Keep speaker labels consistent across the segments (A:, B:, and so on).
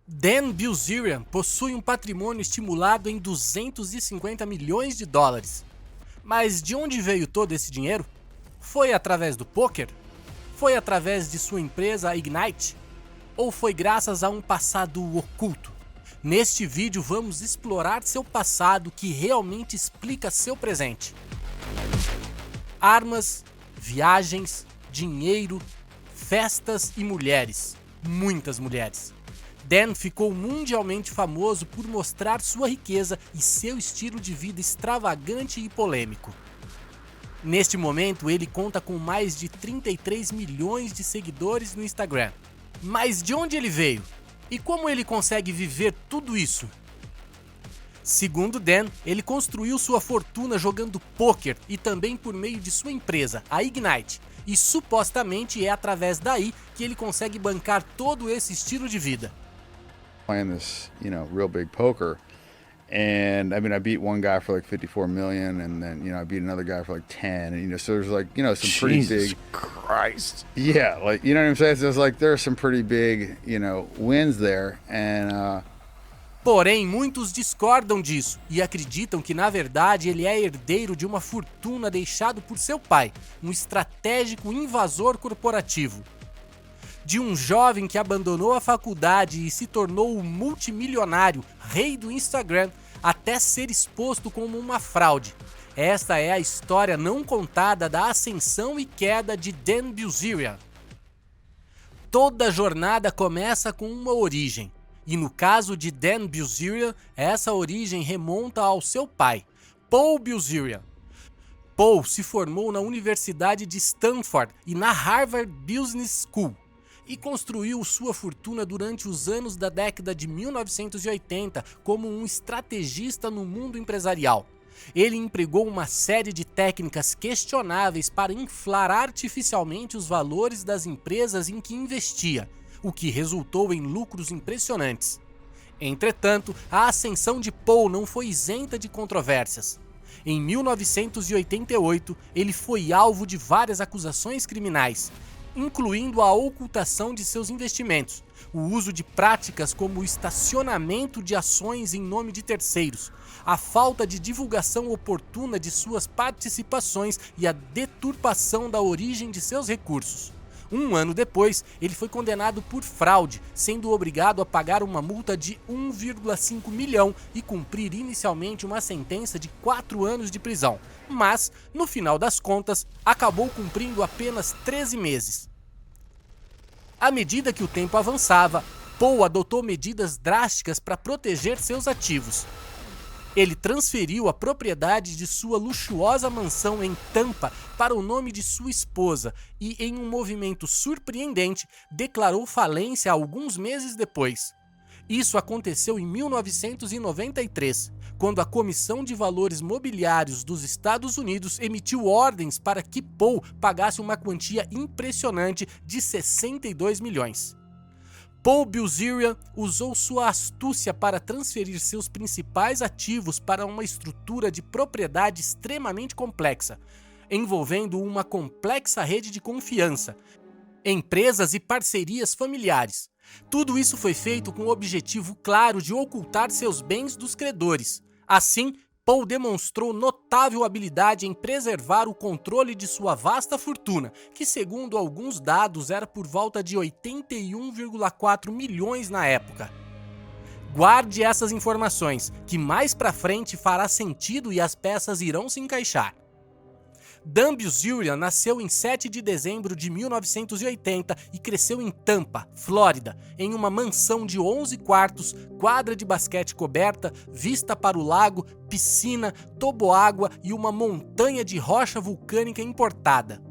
A: Dan Bilzerian possui um patrimônio estimulado em 250 milhões de dólares. Mas de onde veio todo esse dinheiro? Foi através do poker? Foi através de sua empresa Ignite? Ou foi graças a um passado oculto? Neste vídeo vamos explorar seu passado que realmente explica seu presente. Armas, viagens, dinheiro, festas e mulheres. Muitas mulheres. Dan ficou mundialmente famoso por mostrar sua riqueza e seu estilo de vida extravagante e polêmico. Neste momento, ele conta com mais de 33 milhões de seguidores no Instagram. Mas de onde ele veio? E como ele consegue viver tudo isso? Segundo Dan, ele construiu sua fortuna jogando pôquer e também por meio de sua empresa, a Ignite, e supostamente é através daí que ele consegue bancar todo esse estilo de vida.
B: Playing this, real big poker. And I mean, I beat one guy for like 54 million, and then, I beat another guy for like 10. And, so there's like, some pretty
C: Jesus
B: big.
C: Christ.
B: Yeah, like, you know what I'm saying? So there's like, there are some pretty big, wins there. And,
A: Porém, muitos discordam disso e acreditam que, na verdade, ele é herdeiro de uma fortuna deixado por seu pai, um estratégico invasor corporativo. De um jovem que abandonou a faculdade e se tornou o multimilionário rei do Instagram até ser exposto como uma fraude. Esta é a história não contada da ascensão e queda de Dan Bilzerian. Toda jornada começa com uma origem, e no caso de Dan Bilzerian, essa origem remonta ao seu pai, Paul Bilzerian. Paul se formou na Universidade de Stanford e na Harvard Business School, e construiu sua fortuna durante os anos da década de 1980 como um estrategista no mundo empresarial. Ele empregou uma série de técnicas questionáveis para inflar artificialmente os valores das empresas em que investia, o que resultou em lucros impressionantes. Entretanto, a ascensão de Paul não foi isenta de controvérsias. Em 1988, ele foi alvo de várias acusações criminais, incluindo a ocultação de seus investimentos, o uso de práticas como o estacionamento de ações em nome de terceiros, a falta de divulgação oportuna de suas participações e a deturpação da origem de seus recursos. Um ano depois, ele foi condenado por fraude, sendo obrigado a pagar uma multa de 1,5 milhão e cumprir inicialmente uma sentença de 4 anos de prisão, mas, no final das contas, acabou cumprindo apenas 13 meses. À medida que o tempo avançava, Paul adotou medidas drásticas para proteger seus ativos. Ele transferiu a propriedade de sua luxuosa mansão em Tampa para o nome de sua esposa e, em um movimento surpreendente, declarou falência alguns meses depois. Isso aconteceu em 1993, quando a Comissão de Valores Mobiliários dos Estados Unidos emitiu ordens para que Paul pagasse uma quantia impressionante de 62 milhões. Paul Bilzerian usou sua astúcia para transferir seus principais ativos para uma estrutura de propriedade extremamente complexa, envolvendo uma complexa rede de confiança, empresas e parcerias familiares. Tudo isso foi feito com o objetivo claro de ocultar seus bens dos credores. Assim, Paul demonstrou notável habilidade em preservar o controle de sua vasta fortuna, que segundo alguns dados era por volta de 81,4 milhões na época. Guarde essas informações, que mais pra frente fará sentido e as peças irão se encaixar. Dan Bilzerian nasceu em 7 de dezembro de 1980 e cresceu em Tampa, Flórida, em uma mansão de 11 quartos, quadra de basquete coberta, vista para o lago, piscina, toboágua e uma montanha de rocha vulcânica importada.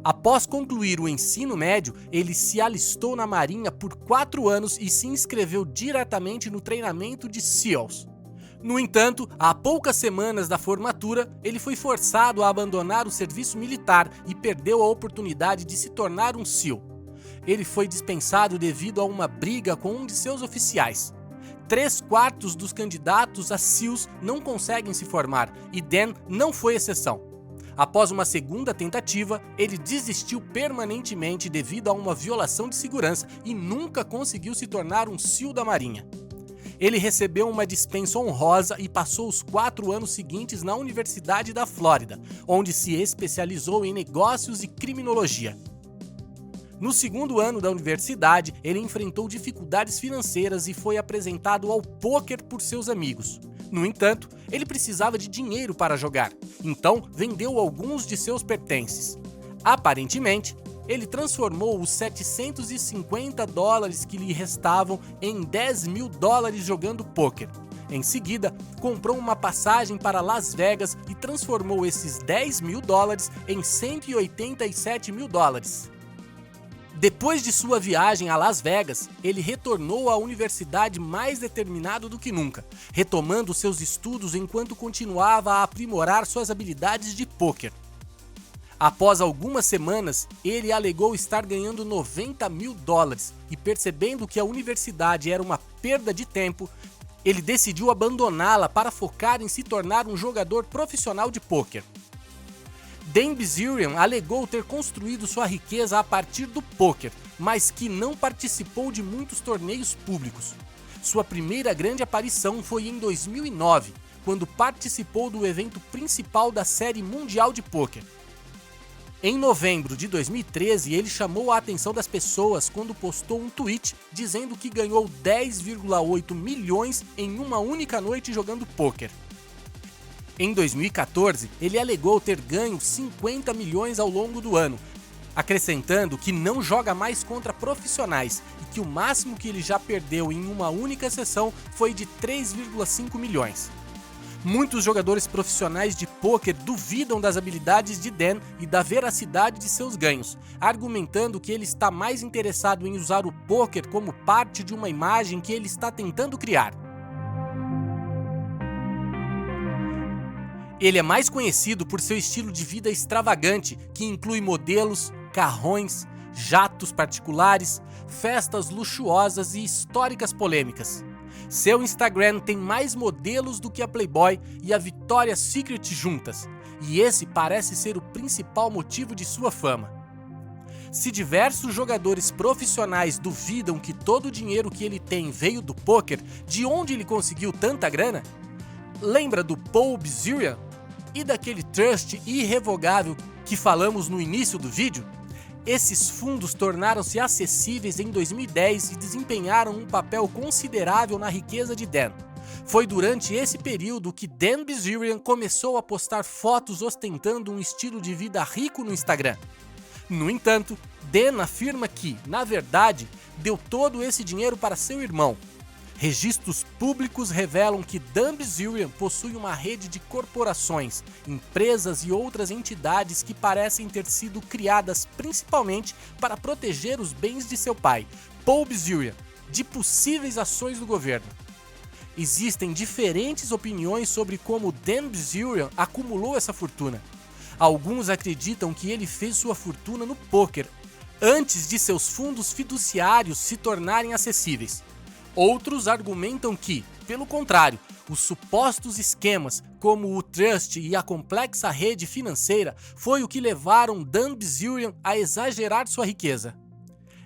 A: Após concluir o ensino médio, ele se alistou na Marinha por 4 anos e se inscreveu diretamente no treinamento de SEALs. No entanto, há poucas semanas da formatura, ele foi forçado a abandonar o serviço militar e perdeu a oportunidade de se tornar um SEAL. Ele foi dispensado devido a uma briga com um de seus oficiais. 3/4 dos candidatos a SEALs não conseguem se formar, e Dan não foi exceção. Após uma segunda tentativa, ele desistiu permanentemente devido a uma violação de segurança e nunca conseguiu se tornar um SEAL da Marinha. Ele recebeu uma dispensa honrosa e passou os 4 anos seguintes na Universidade da Flórida, onde se especializou em negócios e criminologia. No segundo ano da universidade, ele enfrentou dificuldades financeiras e foi apresentado ao pôquer por seus amigos. No entanto, ele precisava de dinheiro para jogar, então vendeu alguns de seus pertences. Aparentemente, ele transformou os $750 que lhe restavam em $10 mil jogando pôquer. Em seguida, comprou uma passagem para Las Vegas e transformou esses $10 mil em $187 mil. Depois de sua viagem a Las Vegas, ele retornou à universidade mais determinado do que nunca, retomando seus estudos enquanto continuava a aprimorar suas habilidades de pôquer. Após algumas semanas, ele alegou estar ganhando $90 mil e, percebendo que a universidade era uma perda de tempo, ele decidiu abandoná-la para focar em se tornar um jogador profissional de pôquer. Dan Bilzerian alegou ter construído sua riqueza a partir do pôquer, mas que não participou de muitos torneios públicos. Sua primeira grande aparição foi em 2009, quando participou do evento principal da Série Mundial de Pôquer. Em novembro de 2013, ele chamou a atenção das pessoas quando postou um tweet dizendo que ganhou 10,8 milhões em uma única noite jogando pôquer. Em 2014, ele alegou ter ganho 50 milhões ao longo do ano, acrescentando que não joga mais contra profissionais e que o máximo que ele já perdeu em uma única sessão foi de 3,5 milhões. Muitos jogadores profissionais de pôquer duvidam das habilidades de Dan e da veracidade de seus ganhos, argumentando que ele está mais interessado em usar o pôquer como parte de uma imagem que ele está tentando criar. Ele é mais conhecido por seu estilo de vida extravagante, que inclui modelos, carrões, jatos particulares, festas luxuosas e históricas polêmicas. Seu Instagram tem mais modelos do que a Playboy e a Victoria's Secret juntas, e esse parece ser o principal motivo de sua fama. Se diversos jogadores profissionais duvidam que todo o dinheiro que ele tem veio do pôquer, de onde ele conseguiu tanta grana? Lembra do Paul Bilzerian? E daquele trust irrevogável que falamos no início do vídeo? Esses fundos tornaram-se acessíveis em 2010 e desempenharam um papel considerável na riqueza de Dan. Foi durante esse período que Dan Bilzerian começou a postar fotos ostentando um estilo de vida rico no Instagram. No entanto, Dan afirma que, na verdade, deu todo esse dinheiro para seu irmão. Registros públicos revelam que Dan Bilzerian possui uma rede de corporações, empresas e outras entidades que parecem ter sido criadas principalmente para proteger os bens de seu pai, Paul Bilzerian, de possíveis ações do governo. Existem diferentes opiniões sobre como Dan Bilzerian acumulou essa fortuna. Alguns acreditam que ele fez sua fortuna no pôquer, antes de seus fundos fiduciários se tornarem acessíveis. Outros argumentam que, pelo contrário, os supostos esquemas, como o trust e a complexa rede financeira, foi o que levaram Dan Bilzerian a exagerar sua riqueza.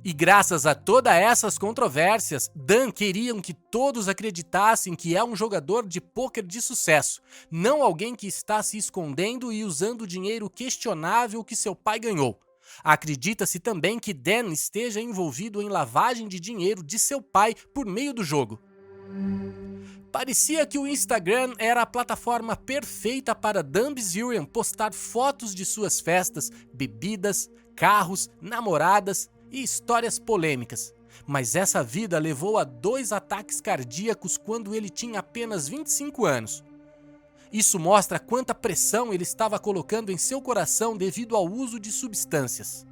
A: E graças a todas essas controvérsias, Dan queriam que todos acreditassem que é um jogador de pôquer de sucesso, não alguém que está se escondendo e usando dinheiro questionável que seu pai ganhou. Acredita-se também que Dan esteja envolvido em lavagem de dinheiro de seu pai por meio do jogo. Parecia que o Instagram era a plataforma perfeita para Dan Bilzerian postar fotos de suas festas, bebidas, carros, namoradas e histórias polêmicas. Mas essa vida levou a 2 ataques cardíacos quando ele tinha apenas 25 anos. Isso mostra quanta pressão ele estava colocando em seu coração devido ao uso de substâncias.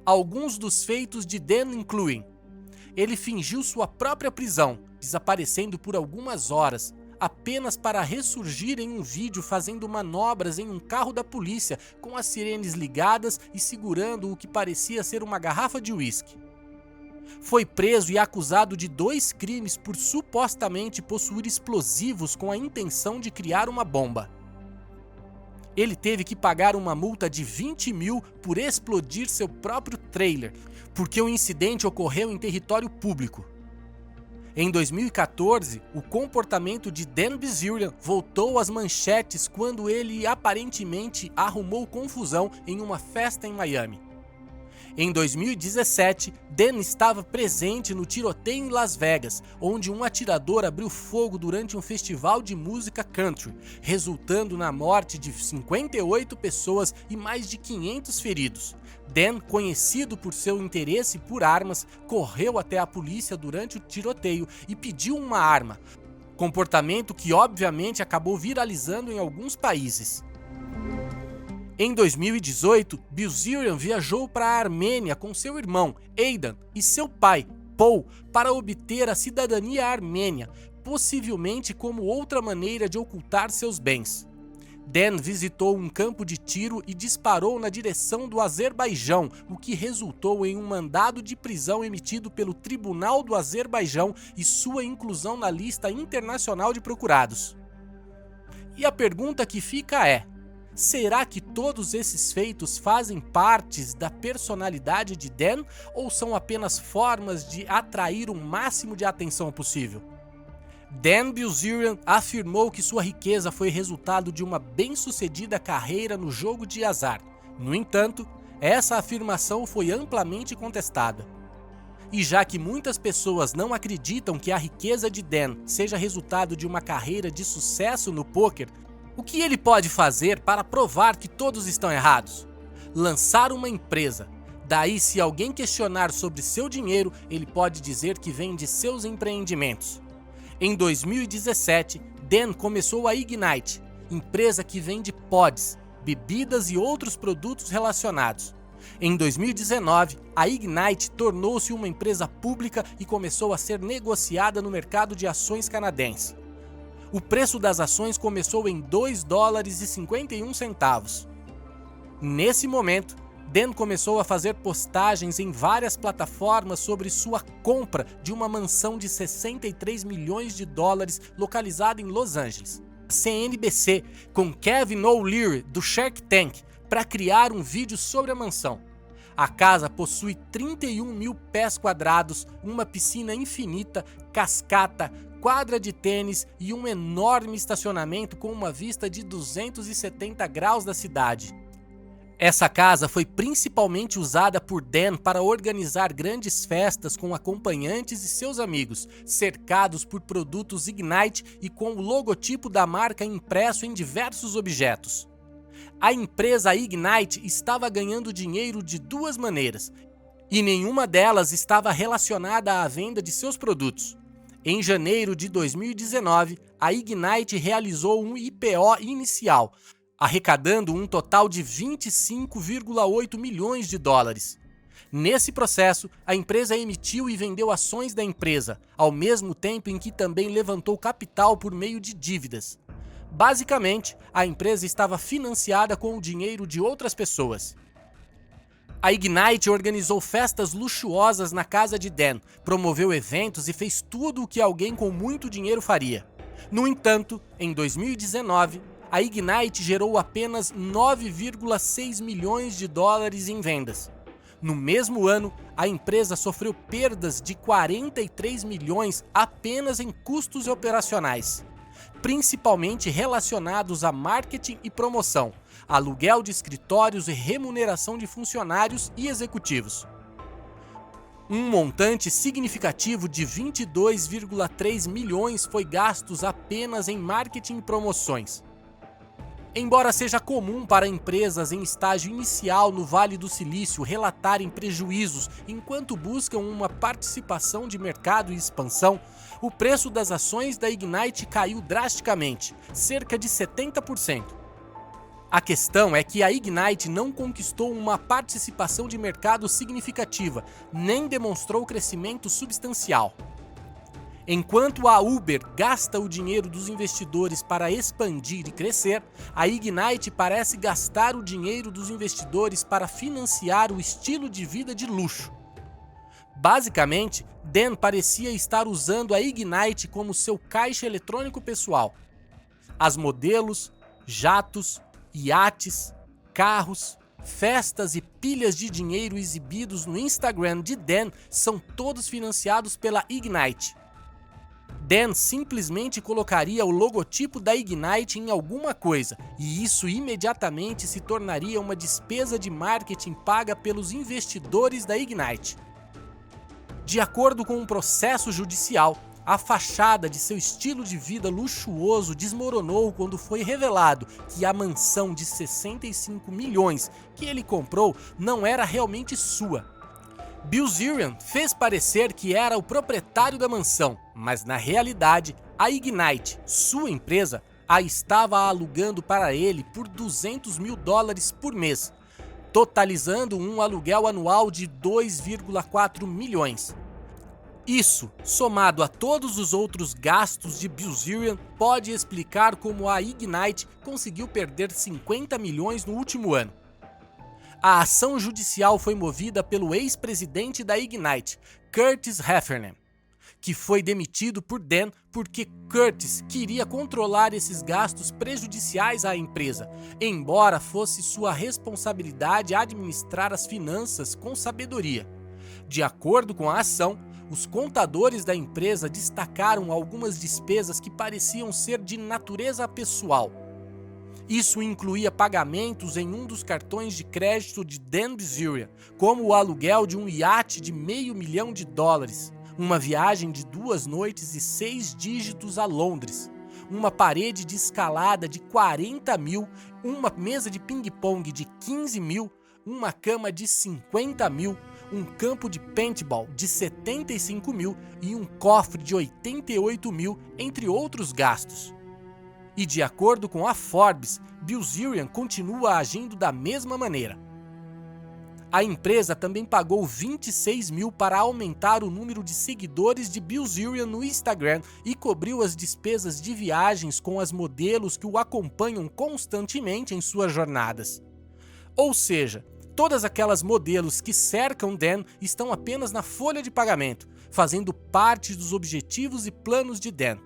A: Alguns dos feitos de Dan incluem: ele fingiu sua própria prisão, desaparecendo por algumas horas, apenas para ressurgir em um vídeo fazendo manobras em um carro da polícia com as sirenes ligadas e segurando o que parecia ser uma garrafa de uísque. Foi preso e acusado de 2 crimes por supostamente possuir explosivos com a intenção de criar uma bomba. Ele teve que pagar uma multa de 20 mil por explodir seu próprio trailer, porque o incidente ocorreu em território público. Em 2014, o comportamento de Dan Bilzerian voltou às manchetes quando ele aparentemente arrumou confusão em uma festa em Miami. Em 2017, Dan estava presente no tiroteio em Las Vegas, onde um atirador abriu fogo durante um festival de música country, resultando na morte de 58 pessoas e mais de 500 feridos. Dan, conhecido por seu interesse por armas, correu até a polícia durante o tiroteio e pediu uma arma, comportamento que obviamente acabou viralizando em alguns países. Em 2018, Bilzerian viajou para a Armênia com seu irmão, Aidan, e seu pai, Paul, para obter a cidadania armênia, possivelmente como outra maneira de ocultar seus bens. Dan visitou um campo de tiro e disparou na direção do Azerbaijão, o que resultou em um mandado de prisão emitido pelo Tribunal do Azerbaijão e sua inclusão na lista internacional de procurados. E a pergunta que fica é: será que todos esses feitos fazem parte da personalidade de Dan ou são apenas formas de atrair o máximo de atenção possível? Dan Bilzerian afirmou que sua riqueza foi resultado de uma bem-sucedida carreira no jogo de azar. No entanto, essa afirmação foi amplamente contestada. E já que muitas pessoas não acreditam que a riqueza de Dan seja resultado de uma carreira de sucesso no pôquer, o que ele pode fazer para provar que todos estão errados? Lançar uma empresa. Daí, se alguém questionar sobre seu dinheiro, ele pode dizer que vem de seus empreendimentos. Em 2017, Dan começou a Ignite, empresa que vende pods, bebidas e outros produtos relacionados. Em 2019, a Ignite tornou-se uma empresa pública e começou a ser negociada no mercado de ações canadense. O preço das ações começou em $2,51. Nesse momento, Dan começou a fazer postagens em várias plataformas sobre sua compra de uma mansão de $63 milhões localizada em Los Angeles. CNBC, com Kevin O'Leary do Shark Tank, para criar um vídeo sobre a mansão. A casa possui 31 mil pés quadrados, uma piscina infinita, cascata, quadra de tênis e um enorme estacionamento com uma vista de 270 graus da cidade. Essa casa foi principalmente usada por Dan para organizar grandes festas com acompanhantes e seus amigos, cercados por produtos Ignite e com o logotipo da marca impresso em diversos objetos. A empresa Ignite estava ganhando dinheiro de duas maneiras, e nenhuma delas estava relacionada à venda de seus produtos. Em janeiro de 2019, a Ignite realizou um IPO inicial, arrecadando um total de $25,8 milhões. Nesse processo, a empresa emitiu e vendeu ações da empresa, ao mesmo tempo em que também levantou capital por meio de dívidas. Basicamente, a empresa estava financiada com o dinheiro de outras pessoas. A Ignite organizou festas luxuosas na casa de Dan, promoveu eventos e fez tudo o que alguém com muito dinheiro faria. No entanto, em 2019, a Ignite gerou apenas $9,6 milhões em vendas. No mesmo ano, a empresa sofreu perdas de 43 milhões apenas em custos operacionais, principalmente relacionados a marketing e promoção, aluguel de escritórios e remuneração de funcionários e executivos. Um montante significativo de 22,3 milhões foi gastos apenas em marketing e promoções. Embora seja comum para empresas em estágio inicial no Vale do Silício relatarem prejuízos enquanto buscam uma participação de mercado e expansão, o preço das ações da Ignite caiu drasticamente, cerca de 70%. A questão é que a Ignite não conquistou uma participação de mercado significativa, nem demonstrou crescimento substancial. Enquanto a Uber gasta o dinheiro dos investidores para expandir e crescer, a Ignite parece gastar o dinheiro dos investidores para financiar o estilo de vida de luxo. Basicamente, Dan parecia estar usando a Ignite como seu caixa eletrônico pessoal. As modelos, jatos, iates, carros, festas e pilhas de dinheiro exibidos no Instagram de Dan são todos financiados pela Ignite. Dan simplesmente colocaria o logotipo da Ignite em alguma coisa, e isso imediatamente se tornaria uma despesa de marketing paga pelos investidores da Ignite. De acordo com um processo judicial, a fachada de seu estilo de vida luxuoso desmoronou quando foi revelado que a mansão de 65 milhões que ele comprou não era realmente sua. Bilzerian fez parecer que era o proprietário da mansão, mas na realidade a Ignite, sua empresa, a estava alugando para ele por $200 mil por mês, totalizando um aluguel anual de 2,4 milhões. Isso, somado a todos os outros gastos de Bilzerian, pode explicar como a Ignite conseguiu perder 50 milhões no último ano. A ação judicial foi movida pelo ex-presidente da Ignite, Curtis Heffernan, que foi demitido por Dan porque Curtis queria controlar esses gastos prejudiciais à empresa, embora fosse sua responsabilidade administrar as finanças com sabedoria. De acordo com a ação, os contadores da empresa destacaram algumas despesas que pareciam ser de natureza pessoal. Isso incluía pagamentos em um dos cartões de crédito de Dan Bilzerian, como o aluguel de um iate de $500 mil, uma viagem de 2 noites e 6 dígitos a Londres, uma parede de escalada de 40 mil, uma mesa de ping-pong de 15 mil, uma cama de 50 mil, um campo de paintball de 75 mil e um cofre de 88 mil, entre outros gastos. E de acordo com a Forbes, Bilzerian continua agindo da mesma maneira. A empresa também pagou 26 mil para aumentar o número de seguidores de Bilzerian no Instagram e cobriu as despesas de viagens com as modelos que o acompanham constantemente em suas jornadas. Ou seja, todas aquelas modelos que cercam Dan estão apenas na folha de pagamento, fazendo parte dos objetivos e planos de Dan.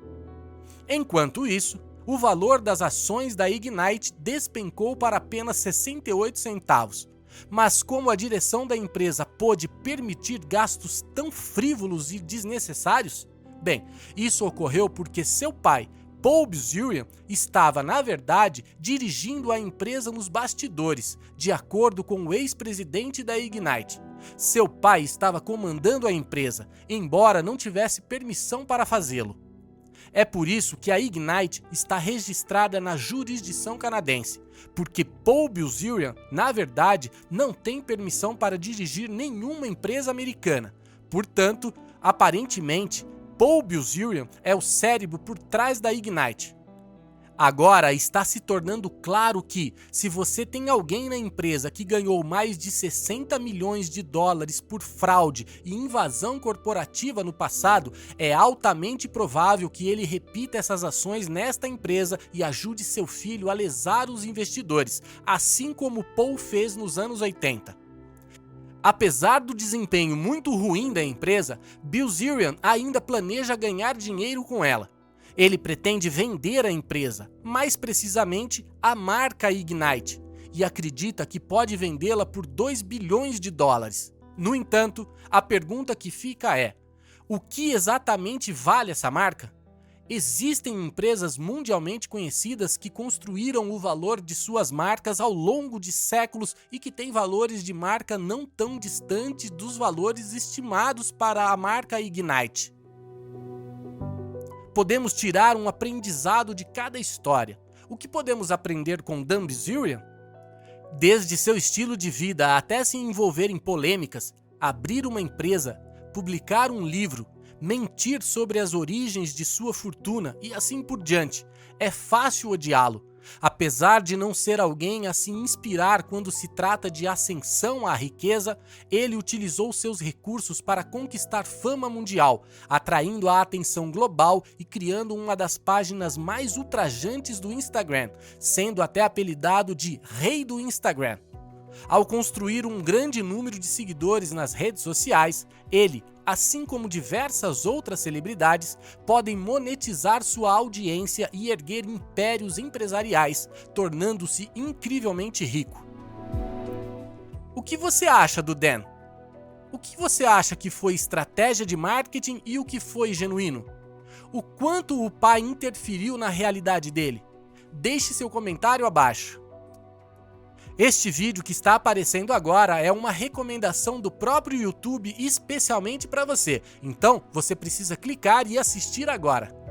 A: Enquanto isso, o valor das ações da Ignite despencou para apenas 68 centavos. Mas como a direção da empresa pôde permitir gastos tão frívolos e desnecessários? Bem, isso ocorreu porque seu pai, Paul Bilzerian, estava, na verdade, dirigindo a empresa nos bastidores, de acordo com o ex-presidente da Ignite. Seu pai estava comandando a empresa, embora não tivesse permissão para fazê-lo. É por isso que a Ignite está registrada na jurisdição canadense, porque Paul Bilzerian, na verdade, não tem permissão para dirigir nenhuma empresa americana. Portanto, aparentemente, Paul Bilzerian é o cérebro por trás da Ignite. Agora está se tornando claro que, se você tem alguém na empresa que ganhou mais de 60 milhões de dólares por fraude e invasão corporativa no passado, é altamente provável que ele repita essas ações nesta empresa e ajude seu filho a lesar os investidores, assim como Paul fez nos anos 80. Apesar do desempenho muito ruim da empresa, Bilzerian ainda planeja ganhar dinheiro com ela. Ele pretende vender a empresa, mais precisamente a marca Ignite, e acredita que pode vendê-la por 2 bilhões de dólares. No entanto, a pergunta que fica é: o que exatamente vale essa marca? Existem empresas mundialmente conhecidas que construíram o valor de suas marcas ao longo de séculos e que têm valores de marca não tão distantes dos valores estimados para a marca Ignite. Podemos tirar um aprendizado de cada história. O que podemos aprender com Dan Bilzerian? Desde seu estilo de vida até se envolver em polêmicas, abrir uma empresa, publicar um livro, mentir sobre as origens de sua fortuna e assim por diante, é fácil odiá-lo. Apesar de não ser alguém a se inspirar quando se trata de ascensão à riqueza, ele utilizou seus recursos para conquistar fama mundial, atraindo a atenção global e criando uma das páginas mais ultrajantes do Instagram, sendo até apelidado de Rei do Instagram. Ao construir um grande número de seguidores nas redes sociais, ele, assim como diversas outras celebridades, podem monetizar sua audiência e erguer impérios empresariais, tornando-se incrivelmente rico. O que você acha do Dan? O que você acha que foi estratégia de marketing e o que foi genuíno? O quanto o pai interferiu na realidade dele? Deixe seu comentário abaixo. Este vídeo que está aparecendo agora é uma recomendação do próprio YouTube especialmente para você, então você precisa clicar e assistir agora.